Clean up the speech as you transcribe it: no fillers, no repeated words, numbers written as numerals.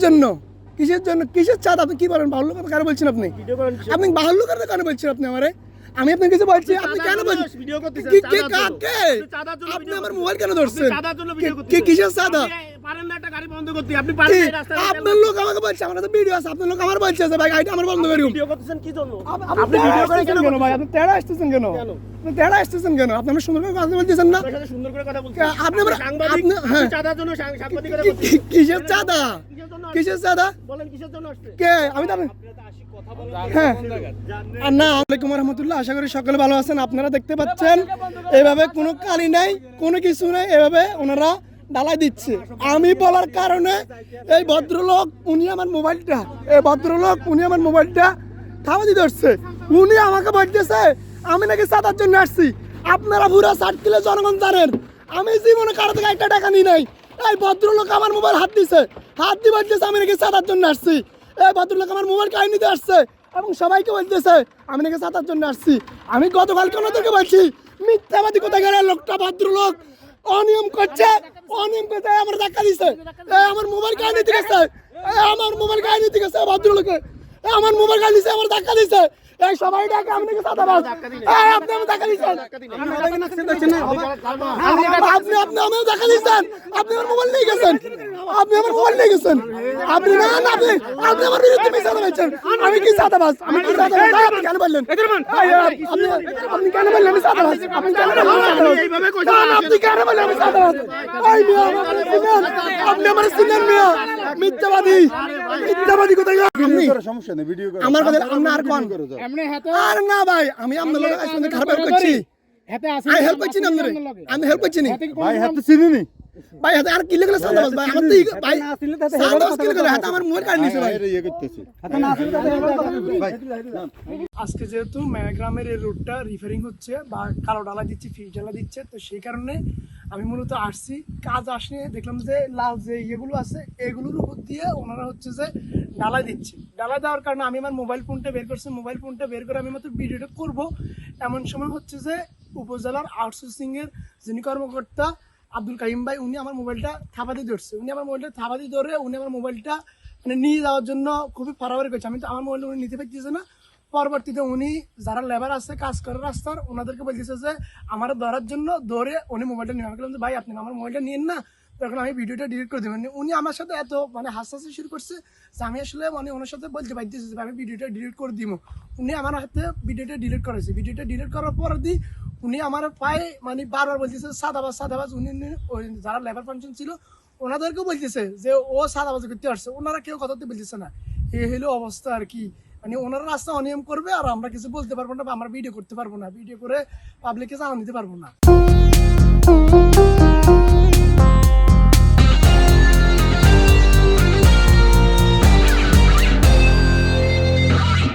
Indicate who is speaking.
Speaker 1: জন্য কিসের চাঁদ? আপনি কি বলেন? বাহুল্য কথা কেন বলছেন আপনি? আপনি বাহুল্য কথা কেন বলছেন আপনি আমারে? আমি আপনার কাছে বলছি, আপনি কেন বলছেন? আপনি আমার মোবাইল কেন ধরছেন? কিসের চাঁদা? আপনার লোক আমাকে বলছে, আমার তো ভিডিও আছে, আপনার লোক আমার বলছে ভাই গাড়িটা আমার বন্ধ করুন। আপনি ভিডিও করেছেন কেন ভাই? আপনি তেড়া আসতেছেন কেন? আপনি তেড়া আসতেছেন কেন? আপনি আমার সুন্দর করে কথা বলতেছেন না? আপনি আমার কিসের চাঁদা? কিসের চাঁদা? কে? আমি তো হ্যাঁ না। আলাইকুম রহমতুল্লাহ। আশা করি সকলে ভালো আছেন। আপনারা দেখতে পাচ্ছেন এভাবে কোনো কালি নাই, কোনো কিছু নাই, এভাবে ওনারা ডালাই দিচ্ছে। আমি বলার কারণে এই ভদ্রলোক উনি আমার মোবাইলটা থামা দিতে আসছে। উনি আমাকে বলতেছে আমি নাকি চাঁদার জন্য আসছি। আপনারা পুরো 60 কিলো জনগণ জানেন আমি জীবনে কারো থেকে একটা টাকা নিই নাই। এই ভদ্রলোক আমার মোবাইল হাত দিয়ে বলতেছে আমি নাকি চাঁদার জন্য আসছি। এই ভদ্রলোক আমার মোবাইল কাহিনী নিতে আসছে এবং সবাইকে বলতেছে আমি নাকি চাঁদার জন্য আসছি। আমি গতকালকে ওনাদেরকে বলছি মিথ্যাবাদী কোথায় গেলে লোকটা ভদ্রলোক অনিয়ম করছে আমার ধাক্কা দিছে। আমার মোবাইল কাহিনী নিতে গেছে, ভদ্রলোকে আমার মোবাইল কাহিনী নিছে, আমার ধাক্কা দিছে। এই সবাই ডাকে আমি নাকি চাঁদাবাজ। আপনি আমার ধাক্কা দিচ্ছেন, আপনি আমার ধাক্কা দিচ্ছেন, আপনি আমার মোবাইল নিয়ে গেছেন, আপনি আমার বিরুদ্ধে মিথ্যা বলছেন। আমি কি চাঁদাবাজ? আপনি কেন বললেন? আপনি কেন বললেন আমি চাঁদাবাজ? আপনি কেন বললেন আমি চাঁদাবাজ? আপনি আমার চিনেন মিয়া, মিথ্যাবাদী কোথায়?
Speaker 2: সমস্যা নেই, ভিডিও করে
Speaker 1: আমার কথা আপনি আর কোন আর না ভাই, আমি আপনার লোক আসলে খারাপ করছি। আমি হেল্প করছি না আপনারে, আমি হেল্প করছি না
Speaker 2: ভাই। হাতে চিনি
Speaker 1: ভাই, হাতে আর কি লাগলে চাঁদাবাজ ভাই? আমার তো ভাই চাঁদাবাজ কি লাগলে? হাতে আমার মোবাইল কার্ড নিছে ভাই। আজকে যেহেতু মেঘগ্রামের এই রোডটা রিপেয়ারিং হচ্ছে বা কালো ডালা দিচ্ছে, ফিস ডালা দিচ্ছে, তো সেই কারণে আমি মূলত আসছি। কাজ আসলে দেখলাম যে লাল যে ইয়েগুলো আছে এগুলোর উপর দিয়ে ওনারা হচ্ছে যে ডালাই দিচ্ছে। ডালাই দেওয়ার কারণে আমি আমার মোবাইল ফোনটা বের করছি। মোবাইল ফোনটা বের করে আমি মাত্র ভিডিওটা করব, এমন সময় হচ্ছে যে উপজেলার আউটসোর্সিংয়ের যিনি কর্মকর্তা আব্দুল কাইম ভাই, উনি আমার মোবাইলটা থাপা দিয়ে ধরছে। উনি আমার মোবাইলটা মানে নিয়ে যাওয়ার জন্য খুবই ফারাফারি করছে। আমি তো আমার মোবাইলটা উনি নিতে পারতেছে না। পরবর্তীতে উনি যারা লেবার আছে কাজ করে রাস্তার, ওনাদেরকে বলতেছে যে আমার ধরার জন্য ধরে উনি মোবাইলটা নিয়ে গেলাম যে ভাই আপনি আমার মোবাইলটা নিন না, তখন আমি ভিডিওটা ডিলিট করে দেবেন। উনি আমার সাথে এত মানে হাসাহাসি শুরু করছে যে আমি আসলে মানে ওনার সাথে বলতে পারতেছি যে আমি ভিডিওটা ডিলিট করে দিব। উনি আমার হাতে ভিডিওটা ডিলিট করেছে। ভিডিওটা ডিলিট করার পর উনি আমার পায়ে মানে বারবার বলতেছে সাদাবাজ। উনি যারা লেবার ফাংশন ছিল ওনাদেরকেও বলতেছে যে ও সাদাবাজি করতে আসছে। ওনারা কেউ কথাতে বলতেছে না। এই হলো অবস্থা আর কি। মানে ওনারা রাস্তা অনিয়ম করবে আর আমরা কিছু বলতে পারবো না বা আমরা ভিডিও করতে পারবো না, ভিডিও করে পাবলিককে জানান দিতে পারবো না।